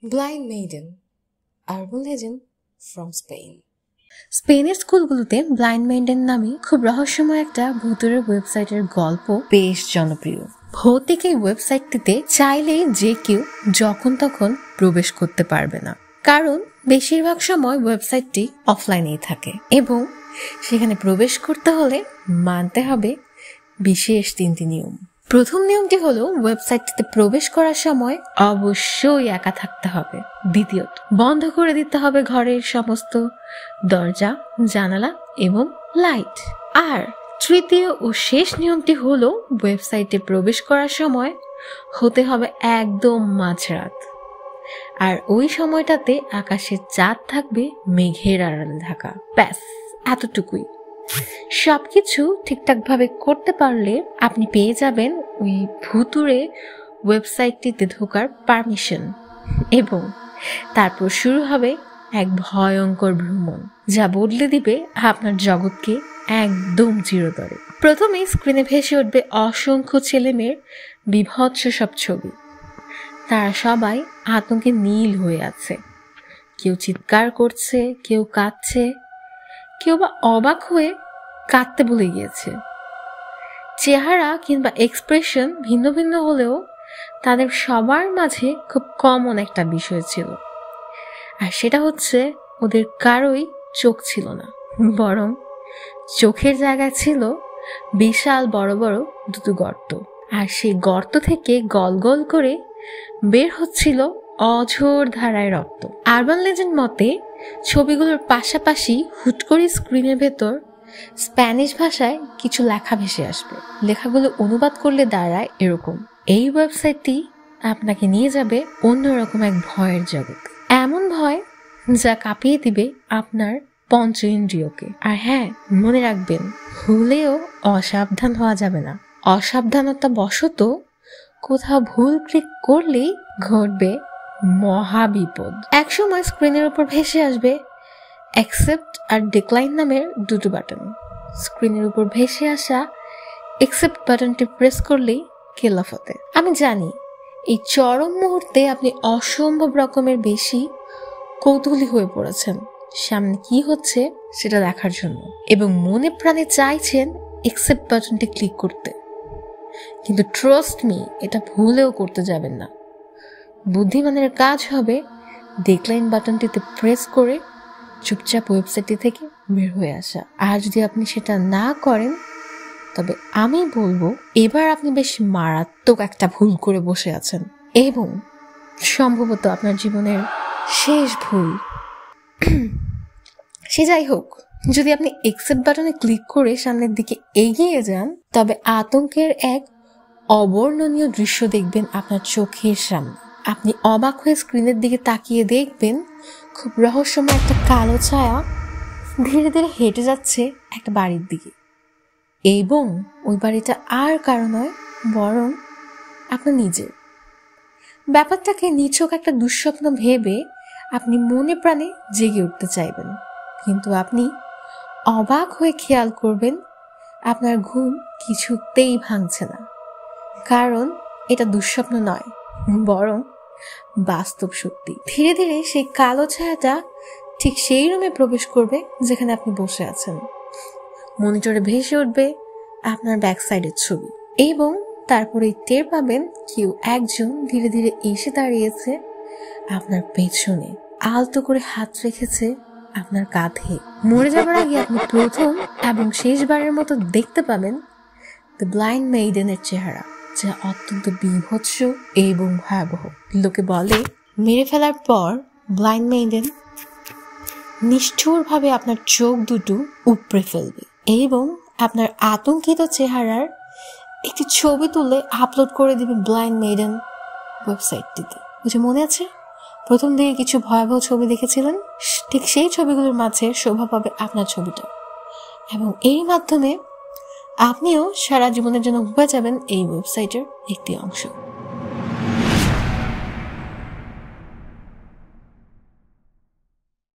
Blind Maiden, Urban Legend from Spain. স্পেনের স্কুলগুলোতে blind maiden নামে খুব রহস্যময় একটা ভূতুড়ে ওয়েবসাইটের গল্প বেশ জনপ্রিয়। ভৌতিক এই ওয়েবসাইটটিতে চাইলেই যে কেউ যখন তখন প্রবেশ করতে পারবে না, কারণ বেশিরভাগ সময় ওয়েবসাইটটি অফলাইনেই থাকে এবং সেখানে প্রবেশ করতে হলে মানতে হবে বিশেষ 3টি নিয়ম। প্রথম নিয়মটি হলো ওয়েবসাইটটিতে প্রবেশ করার সময় অবশ্যই একা থাকতে হবে। দ্বিতীয়ত, বন্ধ করে দিতে হবে ঘরের সমস্ত দরজা, জানালা এবং লাইট। আর তৃতীয় ও শেষ নিয়মটি হলো ওয়েবসাইটে প্রবেশ করার সময় হতে হবে একদম মাঝরাত, আর ওই সময়টাতে আকাশে চাঁদ থাকবে মেঘের আড়ালে ঢাকা। ব্যাস এতটুকুই। সবকিছু ঠিকঠাক ভাবে করতে পারলে আপনি পেয়ে যাবেন ওই ভুতুড়ে ওয়েবসাইটটিতে ঢোকার পারমিশন, এবং তারপর শুরু হবে এক ভয়ঙ্কর ভ্রমণ যা বদলে দিবে আপনার জগৎকে একদম চিরতরে। প্রথমে স্ক্রিনে ভেসে উঠবে অসংখ্য ছেলেমেয়ের বিভৎস সব ছবি। তারা সবাই আতঙ্কে নীল হয়ে আছে, কেউ চিৎকার করছে, কেউ কাঁদছে, কেউ বা অবাক হয়ে কাঁদতে ভুলে গিয়েছে। চেহারা কিংবা এক্সপ্রেশন ভিন্ন ভিন্ন হলেও তাদের সবার মাঝে খুব কমন একটা বিষয় ছিল, আর সেটা হচ্ছে ওদের কারোই চোখ ছিল না, বরং চোখের জায়গায় ছিল বিশাল বড় বড় দুটো গর্ত, আর সেই গর্ত থেকে গল গল করে বের হচ্ছিল অঝোর ধারায় রক্ত। আরবান লেজেন্ড মতে ছবিগুলোর পাশাপাশি হুট করে স্ক্রিনের ভেতর স্প্যানিশ ভাষায় কিছু লেখা ভেসে আসবে। লেখাগুলো অনুবাদ করলে দাঁড়ায় এরকম: এই ওয়েবসাইটটি আপনাকে নিয়ে যাবে অন্যরকম এক ভয়ের জগৎ, এমন ভয় যা কাঁপিয়ে দিবে আপনার পঞ্চ ইন্দ্রিয়কে। আর হ্যাঁ, মনে রাখবেন, ভুলেও অসাবধান হওয়া যাবে না। অসাবধানতা বশত কোথাও ভুল ক্লিক করলেই ঘটবে মহাবিপদ। একসময় স্ক্রিনের উপর ভেসে আসবে অ্যাকসেপ্ট আর ডিক্লাইন নামের দুটো বাটন। স্ক্রিনের উপর ভেসে আসা অ্যাকসেপ্ট বাটনটি প্রেস করলেই কেলাফতে। আমি জানি এই চরম মুহূর্তে আপনি অসম্ভব রকমের বেশি কৌতূহলী হয়ে পড়েছেন সামনে কি হচ্ছে সেটা দেখার জন্য, এবং মনে প্রাণে চাইছেন অ্যাকসেপ্ট বাটনটি ক্লিক করতে, কিন্তু ট্রাস্ট মি, এটা ভুলেও করতে যাবেন না। বুদ্ধিমানের কাজ হবে ডিক্লাইন বাটনটিতে প্রেস করে চুপচাপ ওয়েবসাইটটি থেকে বের হয়ে আসা। আর যদি আপনি সেটা না করেন, তবে আমি বলবো এবার আপনি বেশ মারাত্মক একটা ভুল করে বসে আছেন, এবং সম্ভবত আপনার জীবনের শেষ ভুল। সে যাই হোক, যদি আপনি অ্যাকসেপ্ট বাটনে ক্লিক করে সামনের দিকে এগিয়ে যান, তবে আতঙ্কের এক অবর্ণনীয় দৃশ্য দেখবেন আপনার চোখের সামনে। আপনি অবাক হয়ে স্ক্রিনের দিকে তাকিয়ে দেখবেন খুব রহস্যময় একটা কালো ছায়া ধীরে ধীরে হেঁটে যাচ্ছে একটা বাড়ির দিকে, এবং ওই বাড়িটা আর কারো নয়, বরং আপনার নিজের। ব্যাপারটাকে নিছক একটা দুঃস্বপ্ন ভেবে আপনি মনে প্রাণে জেগে উঠতে চাইবেন, কিন্তু আপনি অবাক হয়ে খেয়াল করবেন আপনার ঘুম কিছুতেই ভাঙছে না, কারণ এটা দুঃস্বপ্ন নয়, বরং বাস্তব সত্যি। ধীরে ধীরে সেই কালো ছায়াটা ঠিক সেই রুমে প্রবেশ করবে যেখানে আপনি বসে আছেন। মনিটরে ভেসে উঠবে আপনার ব্যাক সাইডের ছবি, এবং তারপরে টের পাবেন কেউ একজন ধীরে ধীরে এসে দাঁড়িয়েছে আপনার পেছনে, আলতো করে হাত রেখেছে আপনার কাঁধে। মরে যাবার আগে আপনি প্রথম এবং শেষবারের মতো দেখতে পাবেন দ্য ব্লাইন্ড মেইডেনের চেহারা, যা অত্যন্ত বিভৎস এবং ভয়াবহ। লোকে বলে মেরে ফেলার পর ব্লাইন্ড মেইডেন নিষ্ঠুরভাবে আপনার চোখ দুটো উপড়ে ফেলবে এবং আপনার আতঙ্কিত চেহারার একটি ছবি তুলে আপলোড করে দিবে ব্লাইন্ড মেইডেন ওয়েবসাইটটিতে। বুঝে মনে আছে প্রথম দিকে কিছু ভয়াবহ ছবি দেখেছিলেন? ঠিক সেই ছবিগুলোর মাঝে শোভা পাবে আপনার ছবিটা, এবং এর মাধ্যমে আপনিও সারা জীবনের জন্য হয়ে যাবেন এই ওয়েবসাইটের একটি অংশ।